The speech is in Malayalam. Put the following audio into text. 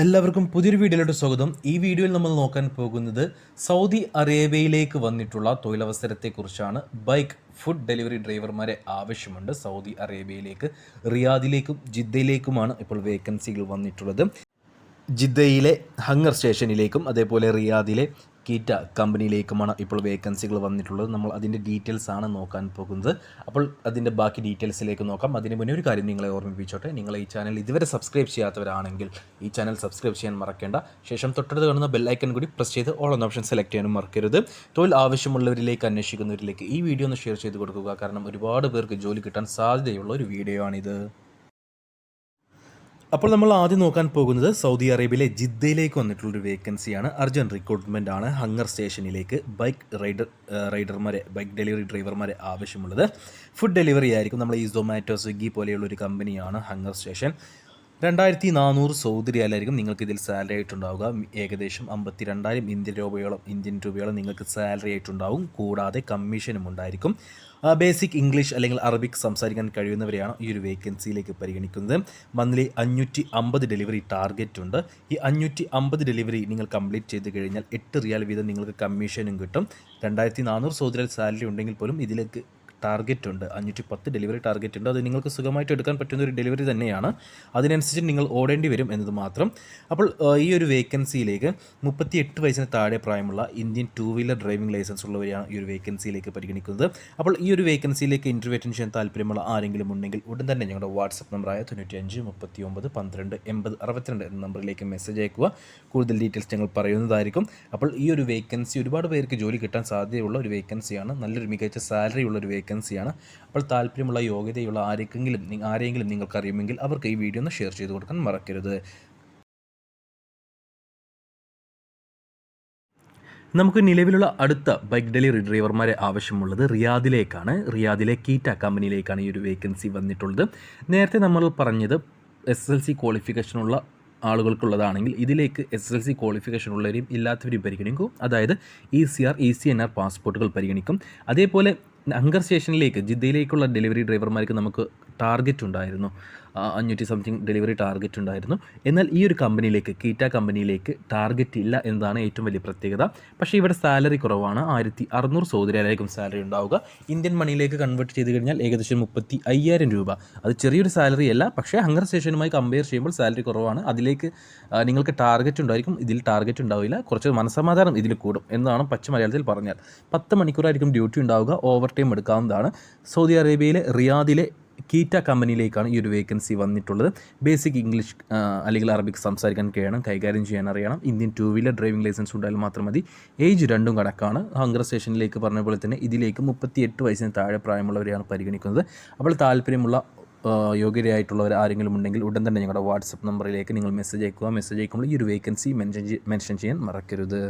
എല്ലാവർക്കും പുതിയൊരു വീഡിയോയിലോട്ട് സ്വാഗതം. ഈ വീഡിയോയിൽ നമ്മൾ നോക്കാൻ പോകുന്നത് സൗദി അറേബ്യയിലേക്ക് വന്നിട്ടുള്ള തൊഴിലവസരത്തെക്കുറിച്ചാണ്. ബൈക്ക് ഫുഡ് ഡെലിവറി ഡ്രൈവർമാരെ ആവശ്യമുണ്ട്. സൗദി അറേബ്യയിലേക്ക് റിയാദിലേക്കും ജിദ്ദയിലേക്കുമാണ് ഇപ്പോൾ വേക്കൻസികൾ വന്നിട്ടുള്ളത്. ജിദ്ദയിലെ ഹങ്ങർ സ്റ്റേഷനിലേക്കും അതേപോലെ റിയാദിലെ കീറ്റ കമ്പനിയിലേക്കുമാണ് ഇപ്പോൾ വേക്കൻസികൾ വന്നിട്ടുള്ളത്. നമ്മൾ അതിൻ്റെ ഡീറ്റെയിൽസ് ആണ് നോക്കാൻ പോകുന്നത്. അപ്പോൾ അതിൻ്റെ ബാക്കി ഡീറ്റെയിൽസിലേക്ക് നോക്കാം. അതിന് മുന്നേ ഒരു കാര്യം നിങ്ങളെ ഓർമ്മിപ്പിച്ചോട്ടെ. നിങ്ങൾ ഈ ചാനൽ ഇതുവരെ സബ്സ്ക്രൈബ് ചെയ്യാത്തവരാണെങ്കിൽ ഈ ചാനൽ സബ്സ്ക്രൈബ് ചെയ്യാൻ മറക്കേണ്ട. ശേഷം തൊട്ടടുത്ത് കാണുന്ന ബെല്ലൈക്കൺ കൂടി പ്രസ് ചെയ്ത് ഓൾ എന്ന ഓപ്ഷൻ സെലക്ട് ചെയ്യാനും മറക്കരുത്. തൊഴിൽ ആവശ്യമുള്ളവരിലേക്ക് അന്വേഷിക്കുന്നവരിലേക്ക് ഈ വീഡിയോ ഒന്ന് ഷെയർ ചെയ്ത് കൊടുക്കുക. കാരണം ഒരുപാട് പേർക്ക് ജോലി കിട്ടാൻ സാധ്യതയുള്ള ഒരു വീഡിയോ ആണിത്. അപ്പോൾ നമ്മൾ ആദ്യം നോക്കാൻ പോകുന്നത് സൗദി അറേബ്യയിലെ ജിദ്ദയിലേക്ക് വന്നിട്ടുള്ളൊരു വേക്കൻസിയാണ്. അർജൻറ്റ് റിക്രൂട്ട്മെൻ്റ് ആണ്. ഹങ്ങർ സ്റ്റേഷനിലേക്ക് ബൈക്ക് ഡെലിവറി ഡ്രൈവർമാരെ ആവശ്യമുള്ളത്. ഫുഡ് ഡെലിവറി ആയിരിക്കും. നമ്മൾ ഈ സൊമാറ്റോ, സ്വിഗ്ഗി പോലെയുള്ളൊരു കമ്പനിയാണ് ഹങ്ങർ സ്റ്റേഷൻ. 2400 സൗദി റിയാലായിരിക്കും നിങ്ങൾക്ക് ഇതിൽ സാലറി ആയിട്ടുണ്ടാവുക. ഏകദേശം 52,000 ഇന്ത്യൻ രൂപയോളം നിങ്ങൾക്ക് സാലറി ആയിട്ടുണ്ടാവും. കൂടാതെ കമ്മീഷനും ഉണ്ടായിരിക്കും. ബേസിക് ഇംഗ്ലീഷ് അല്ലെങ്കിൽ അറബിക് സംസാരിക്കാൻ കഴിയുന്നവരെയാണ് ഈ ഒരു വേക്കൻസിയിലേക്ക് പരിഗണിക്കുന്നത്. മന്ത്ലി 550 ഡെലിവറി ടാർഗറ്റ് ഉണ്ട്. ഈ 550 ഡെലിവറി നിങ്ങൾ കംപ്ലീറ്റ് ചെയ്ത് കഴിഞ്ഞാൽ 8 റിയാൽ വീതം നിങ്ങൾക്ക് കമ്മീഷനും കിട്ടും. 2400 സൗദി റിയാൽ സാലറി ഉണ്ടെങ്കിൽ പോലും ഇതിലേക്ക് ടാർഗറ്റ് ഉണ്ട്. 510 ഡെലിവറി ടാർഗറ്റ് ഉണ്ട്. അത് നിങ്ങൾക്ക് സുഖമായിട്ട് എടുക്കാൻ പറ്റുന്ന ഒരു ഡെലിവറി തന്നെയാണ്. അതിനനുസരിച്ച് നിങ്ങൾ ഓടേണ്ടി വരും എന്നത് മാത്രം. അപ്പോൾ ഈ ഒരു വേക്കൻസിയിലേക്ക് 38 വയസ്സിന് താഴെ പ്രായമുള്ള ഇന്ത്യൻ 2 വീലർ ഡ്രൈവിംഗ് ലൈസൻസ് ഉള്ളവരെയാണ് ഈ ഒരു വേക്കൻസിയിലേക്ക് പരിഗണിക്കുന്നത്. അപ്പോൾ ഈ ഒരു വേക്കൻസിയിലേക്ക് ഇൻ്റർവ്യൂ അറ്റൻഡ് ചെയ്യാൻ താല്പര്യമുള്ള ആരെങ്കിലും ഉണ്ടെങ്കിൽ ഉടൻ തന്നെ ഞങ്ങളുടെ വാട്സപ്പ് നമ്പറായ 95 39 12 80 62 എന്ന നമ്പറിലേക്ക് മെസ്സേജ് അയക്കുക. കൂടുതൽ ഡീറ്റെയിൽസ് ഞങ്ങൾ പറയുന്നതായിരിക്കും. അപ്പോൾ ഈ ഒരു വേക്കൻസി ഒരുപാട് പേർക്ക് ജോലി കിട്ടാൻ സാധ്യതയുള്ള ഒരു വേക്കൻസിയാണ്. നല്ലൊരു മികച്ച സാലറി ഉള്ള ഒരു വേക്കൻസിയാണ്. അപ്പോൾ താല്പര്യമുള്ള യോഗ്യതയുള്ള ആരെങ്കിലും നിങ്ങൾക്ക് അറിയുമെങ്കിൽ അവർക്ക് ഈ വീഡിയോ ഒന്ന് ഷെയർ ചെയ്ത് കൊടുക്കാൻ മറക്കരുത്. നമുക്ക് നിലവിലുള്ള അടുത്ത ബൈക്ക് ഡെലിവറി ഡ്രൈവർമാരെ ആവശ്യമുള്ളത് റിയാദിലെ കീറ്റ കമ്പനിയിലേക്കാണ് ഈ ഒരു വേക്കൻസി വന്നിട്ടുള്ളത്. നേരത്തെ നമ്മൾ പറഞ്ഞത് SSLC ക്വാളിഫിക്കേഷനുള്ള ആളുകൾക്കുള്ളതാണെങ്കിൽ ഇതിലേക്ക് SSLC ക്വാളിഫിക്കേഷൻ ഉള്ളവരെയും ഇല്ലാത്തവരെയും പരിഗണിക്കും. അതായത് ECR, ECNR പാസ്പോർട്ടുകൾ പരിഗണിക്കും. അതേപോലെ ഹങ്കർ സ്റ്റേഷനിലേക്ക് ജിദ്ദയിലേക്കുള്ള ഡെലിവറി ഡ്രൈവർമാർക്ക് നമുക്ക് ടാർഗറ്റ് ഉണ്ടായിരുന്നു. 500 സംതിങ് ഡെലിവറി ടാർഗറ്റ് ഉണ്ടായിരുന്നു. എന്നാൽ ഈ ഒരു കീറ്റ കമ്പനിയിലേക്ക് ടാർഗറ്റ് ഇല്ല എന്നതാണ് ഏറ്റവും വലിയ പ്രത്യേകത. പക്ഷേ ഇവിടെ സാലറി കുറവാണ്. 1600 സൗദി റിയാലായിരിക്കും സാലറി ഉണ്ടാവുക. ഇന്ത്യൻ മണിയിലേക്ക് കൺവേർട്ട് ചെയ്ത് കഴിഞ്ഞാൽ ഏകദേശം 35,000 രൂപ. അത് ചെറിയൊരു സാലറി അല്ല, പക്ഷേ ഹങ്കർ സ്റ്റേഷനുമായി കമ്പയർ ചെയ്യുമ്പോൾ സാലറി കുറവാണ്. അതിലേക്ക് നിങ്ങൾക്ക് ടാർഗറ്റ് ഉണ്ടായിരിക്കും. ഇതിൽ ടാർഗറ്റ് ഉണ്ടാവില്ല. കുറച്ച് മനസ്സമാധാനം ഇതിൽ കൂടും എന്നതാണ് പച്ച മലയാളത്തിൽ പറഞ്ഞാൽ. 10 മണിക്കൂറായിരിക്കും ഡ്യൂട്ടി ഉണ്ടാവുക. ഓവർ ടൈം എടുക്കാവുന്നതാണ്. സൗദി അറേബ്യയിലെ റിയാദിലെ കീറ്റ കമ്പനിയിലേക്കാണ് ഈ ഒരു വേക്കൻസി വന്നിട്ടുള്ളത്. ബേസിക് ഇംഗ്ലീഷ് അല്ലെങ്കിൽ അറബിക് സംസാരിക്കാൻ കഴിയണം, കൈകാര്യം ചെയ്യാൻ അറിയണം. ഇന്ത്യൻ 2 വീലർ ഡ്രൈവിംഗ് ലൈസൻസ് ഉണ്ടായാലും മാത്രം മതി. ഏജ് രണ്ടും കണക്കാണ്. ഹങ്കർ സ്റ്റേഷനിലേക്ക് പറഞ്ഞ പോലെ തന്നെ ഇതിലേക്ക് 38 വയസ്സിന് താഴെ പ്രായമുള്ളവരെയാണ് പരിഗണിക്കുന്നത്. അപ്പോൾ താല്പര്യമുള്ള യോഗ്യരായിട്ടുള്ളവർ ആരെങ്കിലും ഉണ്ടെങ്കിൽ ഉടൻ തന്നെ ഞങ്ങളുടെ വാട്സപ്പ് നമ്പറിലേക്ക് നിങ്ങൾ മെസ്സേജ് അയക്കുക. മെസ്സേജ് അയക്കുമ്പോൾ ഈ ഒരു വേക്കൻസി മെൻഷൻ ചെയ്യാൻ മറക്കരുത്.